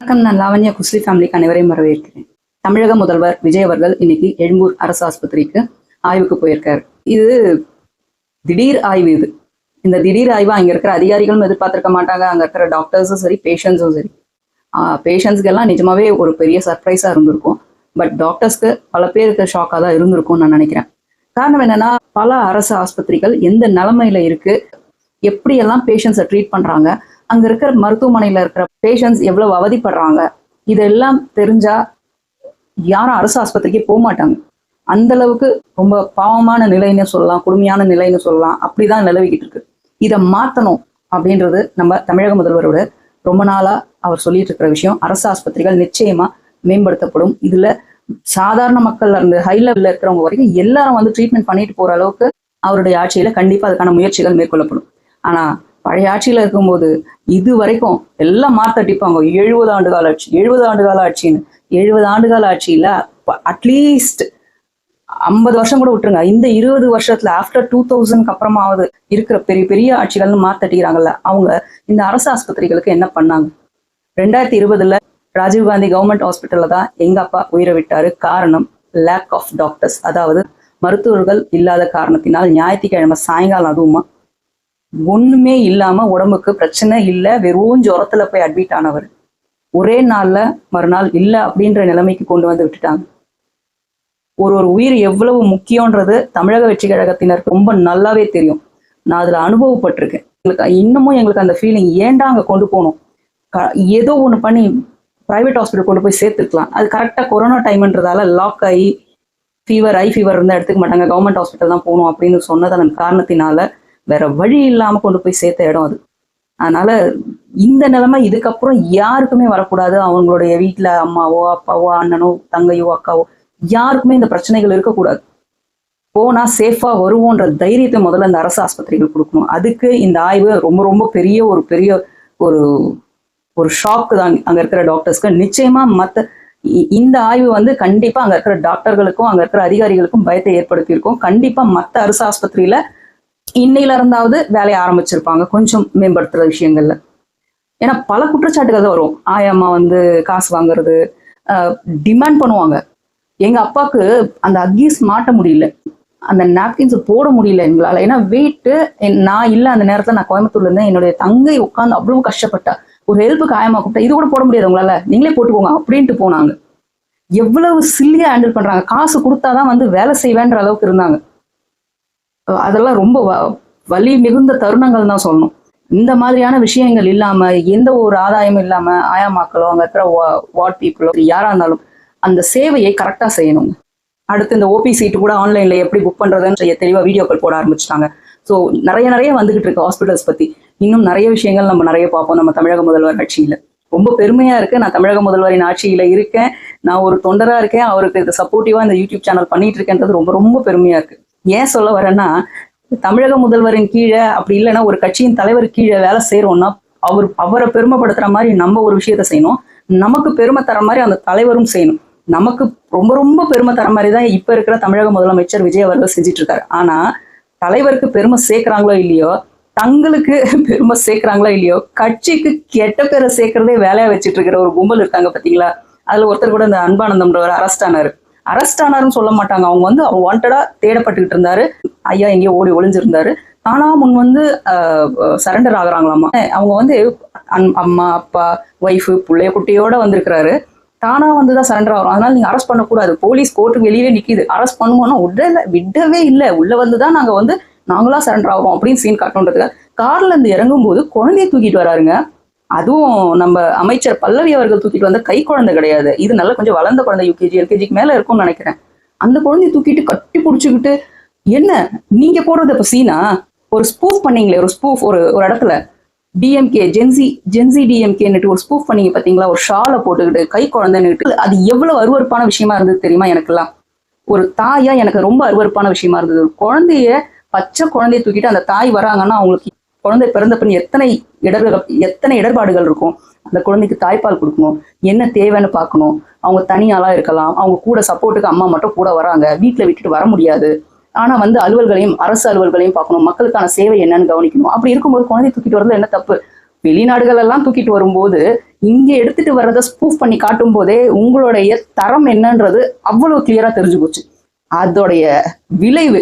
வணக்கம். நான் லாவண்யா குஸ்லி ஃபேமிலிக்கு அனைவரையும் வரவேற்கிறேன். தமிழக முதல்வர் விஜய் அவர்கள் இன்னைக்கு எழும்பூர் அரசு ஆஸ்பத்திரிக்கு ஆய்வுக்கு போயிருக்காரு. இது திடீர் ஆய்வு. இந்த திடீர் ஆய்வு அங்க இருக்கிற அதிகாரிகளும் எதிர்பார்த்திருக்க மாட்டாங்க. அங்க இருக்கிற டாக்டர்ஸும் சரி, பேஷண்ட்ஸும் சரி. பேஷண்ட்ஸ்க்கு எல்லாம் நிஜமாவே ஒரு பெரிய சர்ப்ரைஸா இருந்திருக்கும். பட் டாக்டர்ஸ்க்கு பல பேருக்கு ஷாக்காக தான் இருந்திருக்கும்னு நான் நினைக்கிறேன். காரணம் என்னன்னா, பல அரசு ஆஸ்பத்திரிகள் எந்த நிலைமையில இருக்கு, எப்படியெல்லாம் பேஷண்ட்ஸை ட்ரீட் பண்றாங்க, அங்க இருக்கிற மருத்துவமனையில இருக்கிற பேஷண்ட்ஸ் எவ்வளவு அவதிப்படுறாங்க, இதெல்லாம் தெரிஞ்சா யாரும் அரசு ஆஸ்பத்திரிக்கே போக மாட்டாங்க. அந்த அளவுக்கு ரொம்ப பாவமான நிலைன்னு சொல்லலாம், கொடுமையான நிலைன்னு சொல்லலாம். அப்படிதான் நிலவிக்கிட்டு இருக்கு. இதை மாத்தணும் அப்படின்றது நம்ம தமிழக முதல்வரோட ரொம்ப நாளா அவர் சொல்லிட்டு இருக்கிற விஷயம். அரசு ஆஸ்பத்திரிகள் நிச்சயமா மேம்படுத்தப்படும். இதுல சாதாரண மக்கள்ல இருந்து ஹை லெவல்ல இருக்கிறவங்க வரைக்கும் எல்லாரும் வந்து ட்ரீட்மெண்ட் பண்ணிட்டு போற அளவுக்கு அவருடைய ஆட்சியில கண்டிப்பா அதுக்கான முயற்சிகள் மேற்கொள்ளப்படும். ஆனா பழைய ஆட்சியில இருக்கும்போது இது வரைக்கும் எல்லாம் மாத்தட்டிப்பாங்க. 70 ஆண்டு கால ஆட்சி, 70 ஆண்டு கால ஆட்சின்னு. 70 ஆண்டு கால ஆட்சியில அட்லீஸ்ட் 50 வருஷம் கூட விட்டுருங்க. இந்த 20 வருஷத்துல ஆஃப்டர் 2000க்கு அப்புறமாவது இருக்கிற பெரிய பெரிய ஆட்சிகள்னு மாத்தட்டிக்கிறாங்கல்ல, அவங்க இந்த அரசு ஆஸ்பத்திரிகளுக்கு என்ன பண்ணாங்க? 2020 ராஜீவ்காந்தி கவர்மெண்ட் ஹாஸ்பிட்டல்ல தான் எங்க அப்பா உயிரை விட்டாரு. காரணம் லேக் ஆஃப் டாக்டர்ஸ். அதாவது மருத்துவர்கள் இல்லாத காரணத்தினால் ஞாயிற்றுக்கிழமை சாயங்காலம் அதுவுமா ஒண்ணுமே இல்லாம உடம்புக்கு பிரச்சனை இல்லை, வெறும் ஜுரத்துல போய் அட்மிட் ஆனவர் ஒரே நாள்ல மறுநாள் இல்லை அப்படின்ற நிலைமைக்கு கொண்டு வந்து விட்டுட்டாங்க. ஒரு உயிர் எவ்வளவு முக்கியன்றது தமிழக வெற்றி கழகத்தினருக்கு ரொம்ப நல்லாவே தெரியும். நான் அதுல அனுபவப்பட்டிருக்கேன். இன்னமும் எங்களுக்கு அந்த ஃபீலிங், ஏன்டா அங்க கொண்டு போகணும், ஏதோ ஒண்ணு பண்ணி பிரைவேட் ஹாஸ்பிட்டல் கொண்டு போய் சேர்த்துக்கலாம். அது கரெக்டா கொரோனா டைம்ன்றதால லாக் ஆகி ஐ ஃபீவர் இருந்தா எடுத்துக்க மாட்டாங்க, கவர்மெண்ட் ஹாஸ்பிட்டல் தான் போகணும் அப்படின்னு சொன்னதன் காரணத்தினால வேற வழி இல்லாம கொண்டு போய் சேர்த்த இடம் அது. அதனால இந்த நிலைமை இதுக்கப்புறம் யாருக்குமே வரக்கூடாது. அவங்களுடைய வீட்டுல அம்மாவோ அப்பாவோ அண்ணனோ தங்கையோ அக்காவோ யாருக்குமே இந்த பிரச்சனைகள் இருக்கக்கூடாது. போனா சேஃபா வருவோன்ற தைரியத்தை முதல்ல இந்த அரசு ஆஸ்பத்திரிகள் கொடுக்கணும். அதுக்கு இந்த ஆய்வு ரொம்ப ரொம்ப பெரிய ஒரு ஒரு ஷாக்கு தான் அங்க இருக்கிற டாக்டர்ஸ்க்கு. நிச்சயமா இந்த ஆய்வு வந்து கண்டிப்பா அங்க இருக்கிற டாக்டர்களுக்கும் அங்க இருக்கிற அதிகாரிகளுக்கும் பயத்தை ஏற்படுத்தியிருக்கும். கண்டிப்பா மற்ற அரசு ஆஸ்பத்திரியில இன்னையில இருந்தாவது வேலையை ஆரம்பிச்சிருப்பாங்க கொஞ்சம் மேம்படுத்துற விஷயங்கள்ல. ஏன்னா பல குற்றச்சாட்டுகள் தான் வரும். ஆயம்மா வந்து காசு வாங்குறது, டிமாண்ட் பண்ணுவாங்க. எங்க அப்பாவுக்கு அந்த அக்கீஸ் மாட்ட முடியல, அந்த நாப்கின்ஸ் போட முடியல எங்களால. ஏன்னா வெயிட்டு, நான் இல்லை அந்த நேரத்துல, நான் கோயம்புத்தூர்ல இருந்தேன். என்னுடைய தங்கை உட்காந்து அவ்வளவு கஷ்டப்பட்டா. ஒரு ஹெல்ப்புக்கு ஆயமா கூப்பிட்டா, இது கூட போட முடியாது உங்களால, நீங்களே போட்டுக்கோங்க அப்படின்ட்டு போனாங்க. எவ்வளவு சில்லியா ஹேண்டில் பண்றாங்க. காசு கொடுத்தாதான் வந்து வேலை செய்வேன்ற அளவுக்கு இருந்தாங்க. அதெல்லாம் ரொம்ப வலி மிகுந்த தருணங்கள் தான் சொல்லணும். இந்த மாதிரியான விஷயங்கள் இல்லாம, எந்த ஒரு ஆதாயமும் இல்லாம ஆயாமாக்களோ அங்க இருக்கிற வார்ட் பீப்புளோ யாரா இருந்தாலும் அந்த சேவையை கரெக்டா செய்யணுங்க. அடுத்து இந்த ஓபி சீட்டு கூட ஆன்லைன்ல எப்படி புக் பண்றதுன்னு தெளிவா வீடியோக்கள் போட ஆரம்பிச்சிட்டாங்க. ஸோ நிறைய வந்துகிட்டு இருக்கு ஹாஸ்பிட்டல்ஸ் பத்தி. இன்னும் நிறைய விஷயங்கள் நம்ம நிறைய பார்ப்போம் நம்ம தமிழக முதல்வர் ஆட்சியில. ரொம்ப பெருமையா இருக்கு. நான் தமிழக முதல்வரின் ஆட்சியில இருக்கேன், நான் ஒரு தொண்டரா இருக்கேன், அவருக்கு இது சப்போர்ட்டிவா இந்த யூடியூப் சேனல் பண்ணிட்டு இருக்கேன்றது ரொம்ப ரொம்ப பெருமையா இருக்கு. ஏன் சொல்ல வரேன்னா, தமிழக முதல்வரின் கீழே அப்படி இல்லைன்னா ஒரு கட்சியின் தலைவர் கீழே வேலை செய்யறோம்னா அவரை பெருமைப்படுத்துற மாதிரி நம்ம ஒரு விஷயத்த செய்யணும். நமக்கு பெருமை தர மாதிரி அந்த தலைவரும் செய்யணும். நமக்கு ரொம்ப ரொம்ப பெருமை தர மாதிரி தான் இப்ப இருக்கிற தமிழக முதலமைச்சர் விஜய் அவர்கள் செஞ்சுட்டு இருக்காரு. ஆனா தலைவருக்கு பெருமை சேர்க்கிறாங்களோ இல்லையோ, தங்களுக்கு பெருமை சேர்க்கிறாங்களோ இல்லையோ, கட்சிக்கு கெட்ட பேரை சேர்க்கறதே வேலையா வச்சுட்டு இருக்கிற ஒரு கும்பல் இருக்காங்க பாத்தீங்களா. அதுல ஒருத்தர் கூட இந்த அன்பானந்தம்ன்றவர் அரெஸ்ட் ஆனாருன்னு சொல்ல மாட்டாங்க. அவங்க வந்து அவர் வாண்டடா தேடப்பட்டுக்கிட்டு இருந்தாரு. ஐயா எங்கேயோ ஓடி ஒளிஞ்சிருந்தாரு. ஆனா முன் வந்து சரண்டர் ஆகுறாங்களாமா. அவங்க வந்து அம்மா அப்பா ஒய்ஃபு பிள்ளைய குட்டியோட வந்திருக்கிறாரு. தானா வந்துதான் சரண்டர் ஆகும். அதனால நீங்க அரெஸ்ட் பண்ணக்கூடாது, போலீஸ் கோர்ட்டுக்கு வெளியே நிக்குது, அரெஸ்ட் பண்ணுவோம்னா விடவே இல்லை, உள்ள வந்துதான் நாங்களா சரண்டர் ஆகிறோம் அப்படின்னு சீன் காட்டணுன்றதுக்கு கார்ல இருந்து இறங்கும் போது குழந்தைய தூக்கிட்டு வராருங்க. அதுவும் நம்ம அமைச்சர் பல்லவி அவர்கள் தூக்கிட்டு வந்த கை குழந்தை கிடையாது, இது நல்ல கொஞ்சம் வளர்ந்த குழந்தை, யூகேஜி எல்கேஜிக்கு மேல இருக்கும்னு நினைக்கிறேன். அந்த குழந்தைய தூக்கிட்டு கட்டி பிடிச்சிக்கிட்டு, என்ன நீங்க போடுறது இப்ப சீனா? ஒரு ஸ்பூஃப் பண்ணீங்களே, ஒரு ஸ்பூஃப் ஒரு இடத்துல டிஎம்கே ஜென்சி டிஎம்கேன்னுட்டு ஒரு ஸ்பூஃப் பண்ணீங்க பாத்தீங்களா, ஒரு ஷாலை போட்டுக்கிட்டு கை குழந்தைன்னுட்டு. அது எவ்வளவு அருவறுப்பான விஷயமா இருந்தது தெரியுமா? எனக்கெல்லாம் ஒரு தாயா எனக்கு ரொம்ப அருவறுப்பான விஷயமா இருந்தது. ஒரு பச்சை குழந்தைய தூக்கிட்டு அந்த தாய் வராங்கன்னா அவங்களுக்கு குழந்தை பிறந்த பின் எத்தனை இடர்பாடுகள் இருக்கும். அந்த குழந்தைக்கு தாய்ப்பால் கொடுக்கணும், என்ன தேவைன்னு பார்க்கணும். அவங்க தனியாளா இருக்கலாம், அவங்க கூட சப்போர்ட்டுக்கு அம்மா மட்டும் கூட வராங்க, வீட்டுல விட்டுட்டு வர முடியாது. ஆனா வந்து அலுவல்களையும் அரசு அலுவல்களையும் பார்க்கணும், மக்களுக்கான சேவை என்னன்னு கவனிக்கணும். அப்படி இருக்கும்போது குழந்தை தூக்கிட்டு வரதுல என்ன தப்பு? வெளிநாடுகள் எல்லாம் தூக்கிட்டு வரும்போது இங்க எடுத்துட்டு வர்றதை ஸ்பூஃப் பண்ணி காட்டும் போதே உங்களுடைய தரம் என்னன்றது அவ்வளவு கிளியரா தெரிஞ்சு போச்சு. அதோடைய விளைவு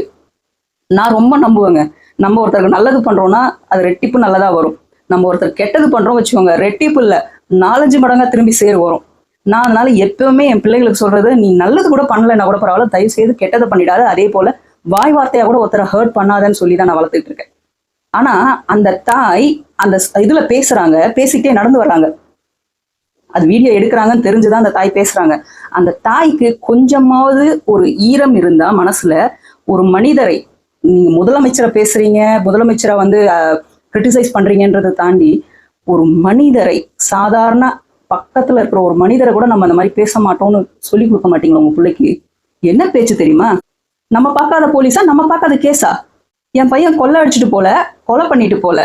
நான் ரொம்ப நம்புவேங்க. நம்ம ஒருத்தருக்கு நல்லது பண்றோம்னா அது ரெட்டிப்பு நல்லதா வரும். நம்ம ஒருத்தர் கெட்டது பண்றோம் வச்சுக்கோங்க, ரெட்டிப்பு இல்ல 4-5 மடங்கா திரும்பி வரும். நான் அதனால எப்பவுமே என் பிள்ளைகளுக்கு சொல்றது, நீ நல்லது கூட பண்ணலைன்னா கூட பரவாயில்ல, தயவு செய்து கெட்டதை பண்ணிடாத, அதே போல வாய் வார்த்தையா கூட ஒருத்தரை ஹர்ட் பண்ணாதன்னு சொல்லி தான் நான் வளர்த்துட்டு இருக்கேன். ஆனா அந்த தாய் அந்த இதுல பேசுறாங்க, பேசிக்கிட்டே நடந்து வர்றாங்க, அது வீடியோ எடுக்கிறாங்கன்னு தெரிஞ்சுதான் அந்த தாய் பேசுறாங்க. அந்த தாய்க்கு கொஞ்சமாவது ஒரு ஈரம் இருந்தா மனசுல, ஒரு மனிதரை, நீங்க முதலமைச்சரை பேசுறீங்க, முதலமைச்சரை வந்து கிரிட்டிசைஸ் பண்றீங்கன்றதை தாண்டி ஒரு மனிதரை, சாதாரண பக்கத்துல இருக்கிற ஒரு மனிதரை கூட நம்ம அந்த மாதிரி பேச மாட்டோம்னு சொல்லி கொடுக்க மாட்டீங்களா உங்க பிள்ளைக்கு? என்ன பேச்சு தெரியுமா? நம்ம பார்க்காத போலீஸா, நம்ம பார்க்காத கேஸா? என் பையன் கொலை அடிச்சுட்டு போல, கொலை பண்ணிட்டு போல,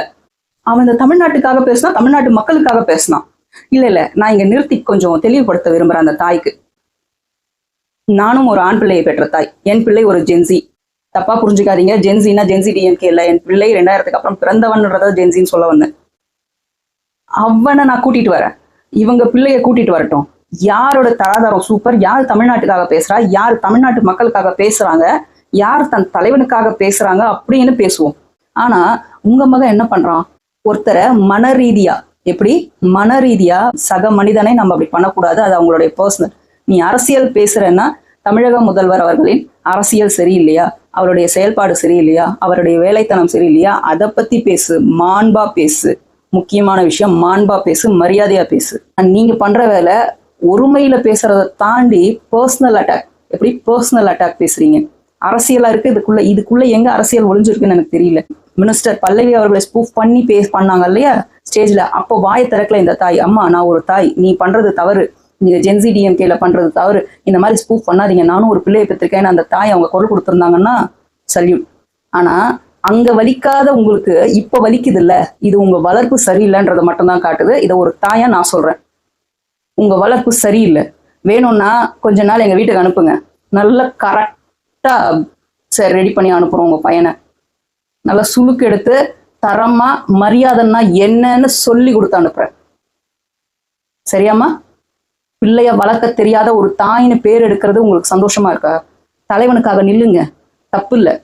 அவன் இந்த தமிழ்நாட்டுக்காக பேசினான், தமிழ்நாட்டு மக்களுக்காக பேசினான். இல்ல நான் இங்க நிறுத்தி கொஞ்சம் தெளிவுபடுத்த விரும்புறேன் அந்த தாய்க்கு. நானும் ஒரு ஆண் பிள்ளையை பெற்ற தாய், என் பிள்ளை ஒரு ஜென்சி. தப்பா புரிஞ்சுக்காதீங்க, ஜென்சின்னா ஜென்சி டிஎம்கே இல்ல, என் பிள்ளை 2000க்கு அப்புறம் பிறந்தவன்றத ஜென்சின்னு சொல்ல வந்தேன். அவனை நான் கூட்டிட்டு வரேன், இவங்க பிள்ளைய கூட்டிட்டு வரட்டும். யாரோட தராதரம் சூப்பர், யார் தமிழ்நாட்டுக்காக பேசுறா, யார் தமிழ்நாட்டு மக்களுக்காக பேசுறாங்க, யார் தன் தலைவனுக்காக பேசுறாங்க அப்படின்னு பேசுவோம். ஆனா உங்க மகன் என்ன பண்றான்? ஒருத்தரை மன ரீதியா, எப்படி மன ரீதியா சக மனிதனை நம்ம அப்படி பண்ணக்கூடாது, அது அவங்களுடைய பர்சனல். நீ அரசியல் பேசுறேன்னா தமிழக முதல்வர் அவர்களின் அரசியல் சரியில்லையா, அவருடைய செயல்பாடு சரியில்லையா, அவருடைய வேலைத்தனம் சரியில்லையா, அதை பத்தி பேசு, மாண்பா பேசு. முக்கியமான விஷயம், மாண்பா பேசு, மரியாதையா பேசு. நீங்க பண்ற வேலை ஒருமையில பேசுறதை தாண்டி பர்சனல் அட்டாக். எப்படி பர்சனல் அட்டாக் பேசுறீங்க? அரசியலா இருக்கு, இதுக்குள்ள எங்க அரசியல் ஒளிஞ்சிருக்குன்னு எனக்கு தெரியல. மினிஸ்டர் பல்லவி அவர்களை ஸ்பூஃப் பண்ணி பண்ணாங்க இல்லையா ஸ்டேஜ்ல, அப்போ வாயை திறக்கல இந்த தாய். அம்மா, நான் ஒரு தாய், நீ பண்றது தவறு, நீங்க ஜென்சி டிஎம்கேல பண்றது தவறு, இந்த மாதிரி ஸ்பூஃப் பண்ணாதீங்க, நானும் ஒரு பிள்ளையை பெற்றிருக்கேன்னு அந்த தாய் அவங்க குரல் கொடுத்துருந்தாங்கன்னா சல்யூட். ஆனா அங்க வலிக்காத உங்களுக்கு இப்ப வலிக்குது இல்ல, இது உங்க வளர்ப்பு சரியில்லைன்றதை மட்டும்தான் காட்டுது. இதை ஒரு தாயா நான் சொல்றேன், உங்க வளர்ப்பு சரியில்லை. வேணும்னா கொஞ்ச நாள் எங்க வீட்டுக்கு அனுப்புங்க, நல்ல கரெக்டா சரி ரெடி பண்ணி அனுப்புறோம் உங்க பையனை. நல்லா சுழுக்கு எடுத்து தரமா மரியாதைன்னா என்னன்னு சொல்லி கொடுத்து அனுப்புறேன். சரியாம்மா? பிள்ளைய வளர்க்க தெரியாத ஒரு தாயின்னு பேர் எடுக்கிறது உங்களுக்கு சந்தோஷமா இருக்கா? தலைவனுக்காக நில்லுங்க, தப்பு இல்லை.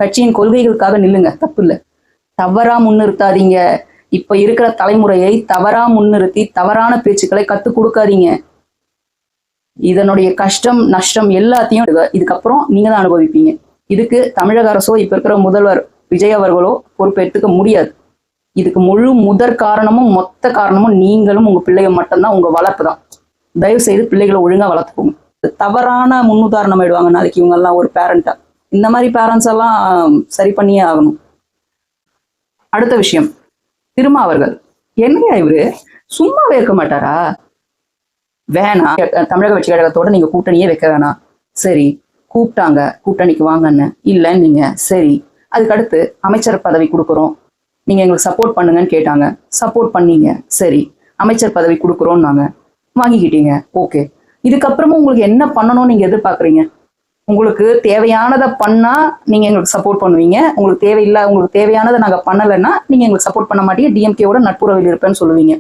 கட்சியின் கொள்கைகளுக்காக நில்லுங்க, தப்பு இல்லை. தவறா முன்னிறுத்தாதீங்க. இப்ப இருக்கிற தலைமுறையை தவறா முன்னிறுத்தி தவறான பேச்சுக்களை கத்துக் கொடுக்காதீங்க. இதனுடைய கஷ்டம் நஷ்டம் எல்லாத்தையும் இதுக்கப்புறம் நீங்க தான் அனுபவிப்பீங்க. இதுக்கு தமிழக அரசோ இப்ப இருக்கிற முதல்வர் விஜய் அவர்களோ பொறுப்பேற்றுக்க முடியாது. இதுக்கு முழு முதற் காரணமும் மொத்த காரணமும் நீங்களும் உங்க பிள்ளைய மட்டும்தான், உங்க வளர்ப்பு தான். தயவு செய்து பிள்ளைகளை ஒழுங்கா வளர்த்துக்கோங்க. தவறான முன்னுதாரணம் ஆயிடுவாங்க நாளைக்கு இவங்க எல்லாம் ஒரு பேரண்டா. இந்த மாதிரி பேரண்ட்ஸ் எல்லாம் சரி பண்ணியே ஆகணும். அடுத்த விஷயம், திருமாவர்கள் என்னையா இவரு சும்மாவே இருக்க மாட்டாரா? வேணாம், தமிழக வெற்றி கழகத்தோட நீங்க கூட்டணியே வைக்க வேணாம். சரி, கூப்பிட்டாங்க, கூட்டணிக்கு வாங்கன்னு இல்லைன்னு நீங்க, சரி அதுக்கடுத்து அமைச்சர் பதவி கொடுக்குறோம், நீங்க எங்களுக்கு சப்போர்ட் பண்ணுங்கன்னு கேட்டாங்க, சப்போர்ட் பண்ணீங்க, சரி அமைச்சர் பதவி கொடுக்குறோம்னாங்க, வாங்கிக்கிட்டீங்க, ஓகே. இதுக்கப்புறமும் உங்களுக்கு என்ன பண்ணணும்னு நீங்க எதிர்பார்க்குறீங்க? உங்களுக்கு தேவையானதை பண்ணா நீங்க எங்களுக்கு சப்போர்ட் பண்ணுவீங்க, உங்களுக்கு தேவையானதை நாங்க பண்ணலைன்னா நீங்க எங்களுக்கு சப்போர்ட் பண்ண மாட்டீங்க, டிஎம்கேவோட நட்புறவில் இருப்பேன்னு சொல்லுவீங்க.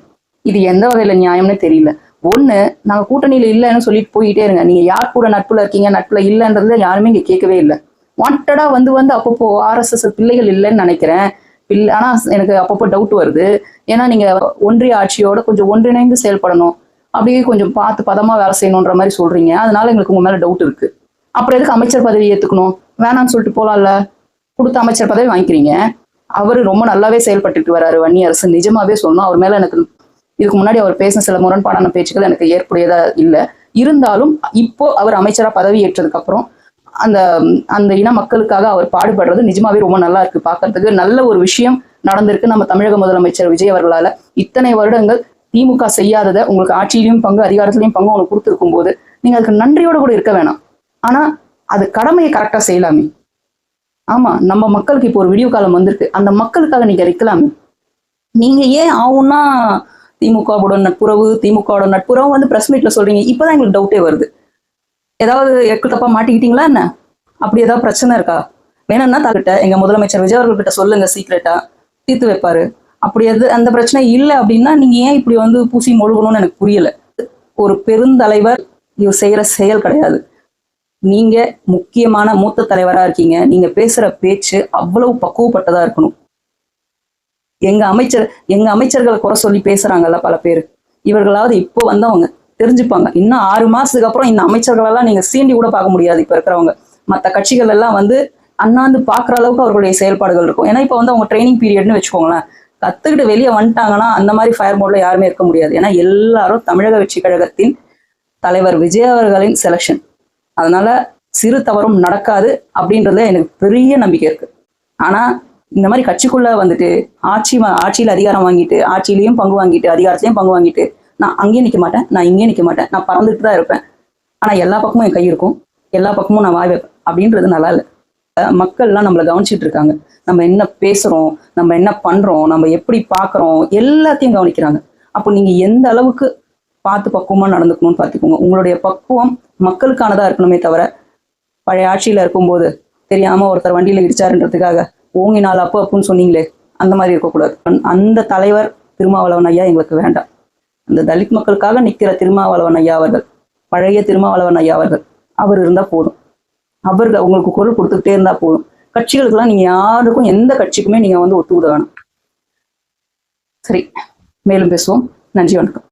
இது எந்த வகையில நியாயம்னு தெரியல. ஒண்ணு, நாங்க கூட்டணியில இல்லைன்னு சொல்லிட்டு போயிட்டே இருங்க. நீங்க யார் கூட நட்புல இருக்கீங்க, நட்புல இல்லைன்றதுல யாருமே இங்க கேட்கவே இல்லை. வாண்டடா வந்து அப்பப்போ RSS பிள்ளைகள் இல்லைன்னு நினைக்கிறேன். ஆனா எனக்கு அப்பப்போ டவுட் வருது. ஏன்னா நீங்க ஒன்றிய ஆட்சியோட கொஞ்சம் ஒன்றிணைந்து செயல்படணும், அப்படியே கொஞ்சம் பார்த்து பதமா வேலை செய்யணுன்ற மாதிரி சொல்றீங்க. அதனால எங்களுக்கு உங்க மேல டவுட் இருக்கு. அப்புறம் எதுக்கு அமைச்சர் பதவி ஏத்துக்கணும்? வேணாம்னு சொல்லிட்டு போலாம்ல. கொடுத்த அமைச்சர் பதவி வாங்கிக்கிறீங்க. அவரு ரொம்ப நல்லாவே செயல்பட்டுட்டு வராரு வன்னி அரசு, நிஜமாவே சொல்லணும். அவர் மேல எனக்கு இதுக்கு முன்னாடி அவர் பேசின சில முரண்பாடான பேச்சுக்கள் எனக்கு ஏற்புடையதா இல்லை. இருந்தாலும் இப்போ அவர் அமைச்சரா பதவி ஏற்றதுக்கு அப்புறம் அந்த இன மக்களுக்காக அவர் பாடுபடுறது நிஜமாவே ரொம்ப நல்லா இருக்கு. பார்க்கறதுக்கு நல்ல ஒரு விஷயம் நடந்திருக்கு நம்ம தமிழக முதலமைச்சர் விஜய் அவர்களால. இத்தனை வருடங்கள் திமுக செய்யாததை உங்களுக்கு ஆட்சியிலையும் பங்கு, அதிகாரத்திலையும் பங்கு உங்களுக்கு கொடுத்துருக்கும் போது நீங்க அதுக்கு நன்றியோட கூட இருக்க வேணாம். ஆனா அது கடமையை கரெக்டா செய்யலாமே. ஆமா, நம்ம மக்களுக்கு இப்போ ஒரு விடிவு காலம் வந்திருக்கு, அந்த மக்களுக்காக நீங்க இருக்கலாமே. நீங்க ஏன் ஆகும்னா திமுகவோட நட்புறவு வந்து பிரஸ் மீட்ல சொல்றீங்க. இப்பதான் எங்களுக்கு டவுட்டே வருது. ஏதாவது எக்கு தப்பா மாட்டிக்கிட்டீங்களா என்ன? அப்படி ஏதாவது பிரச்சனை இருக்கா? வேணும்னா எங்க முதலமைச்சர் விஜய் அவர்கள்கிட்ட சொல்லுங்க, சீக்கிரட்டா தீர்த்து வைப்பாரு. அப்படி அந்த பிரச்சனை இல்லை அப்படின்னா நீங்க ஏன் இப்படி வந்து பூசி மொழுகணும்னு எனக்கு புரியல. ஒரு பெருந்தலைவர் இவர் செய்யற செயல் கிடையாது. நீங்க முக்கியமான மூத்த தலைவரா இருக்கீங்க. நீங்க பேசுற பேச்சு அவ்வளவு பக்குவப்பட்டதா இருக்கணும். எங்க அமைச்சர்களை குறை சொல்லி பேசுறாங்கல்ல பல பேர், இவர்களாவது இப்போ வந்தவங்க தெரிஞ்சுப்பாங்க. இன்னும் 6 மாசத்துக்கு அப்புறம் இந்த அமைச்சர்கள் எல்லாம் நீங்க சீண்டி கூட பார்க்க முடியாது. இப்ப இருக்கிறவங்க மற்ற கட்சிகள் எல்லாம் வந்து அண்ணாந்து பாக்குற அளவுக்கு அவர்களுடைய செயல்பாடுகள் இருக்கும். ஏன்னா இப்ப வந்து அவங்க ட்ரைனிங் பீரியட்னு வச்சுக்கோங்களேன், கத்துக்கிட்டு வெளியே வந்துட்டாங்கன்னா அந்த மாதிரி ஃபயர் மோட்ல யாருமே இருக்க முடியாது. ஏன்னா எல்லாரும் தமிழக வெற்றி கழகத்தின் தலைவர் விஜய் அவர்களின் செலக்ஷன். அதனால சிறு தவறும் நடக்காது அப்படின்றதுல எனக்கு பெரிய நம்பிக்கை இருக்கு. ஆனா இந்த மாதிரி கட்சிக்குள்ள வந்துட்டு ஆட்சியில அதிகாரம் வாங்கிட்டு, ஆட்சியிலையும் பங்கு வாங்கிட்டு, அதிகாரத்திலையும் பங்கு வாங்கிட்டு, நான் அங்கேயும் நிற்க மாட்டேன், நான் இங்கேயும் நிற்க மாட்டேன், நான் பறந்துட்டு தான் இருப்பேன், ஆனா எல்லா பக்கமும் என் கை இருக்கும், எல்லா பக்கமும் நான் வாய் வைப்பேன் அப்படின்றது நல்லா இல்லை. மக்கள்லாம் நம்மளை கவனிச்சுட்டு இருக்காங்க. நம்ம என்ன பேசுறோம், நம்ம என்ன பண்றோம், நம்ம எப்படி பாக்குறோம், எல்லாத்தையும் கவனிக்கிறாங்க. அப்போ நீங்க எந்த அளவுக்கு பார்த்து பக்குவமா நடந்துக்கணும்னு பார்த்துக்கோங்க. உங்களுடைய பக்குவம் மக்களுக்கானதா இருக்கணுமே தவிர, பழைய ஆட்சியில இருக்கும்போது தெரியாம ஒருத்தர் வண்டியில இடிச்சாருன்றதுக்காக ஓங்கினால் அப்போ அப்புன்னு சொன்னீங்களே, அந்த மாதிரி இருக்கக்கூடாது. அந்த தலைவர் திருமாவளவன் ஐயா எங்களுக்கு வேண்டாம். அந்த தலித் மக்களுக்காக நிற்கிற திருமாவளவன் ஐயா அவர்கள், பழைய திருமாவளவன் ஐயா அவர்கள், அவர் இருந்தா போதும். அவர்கள் உங்களுக்கு குரல் கொடுத்துக்கிட்டே இருந்தா போதும். கட்சிகளுக்கெல்லாம் நீங்க யாருக்கும் எந்த கட்சிக்குமே நீங்க வந்து ஒத்துக்கிட வேணும். சரி, மேலும் பேசுவோம். நன்றி, வணக்கம்.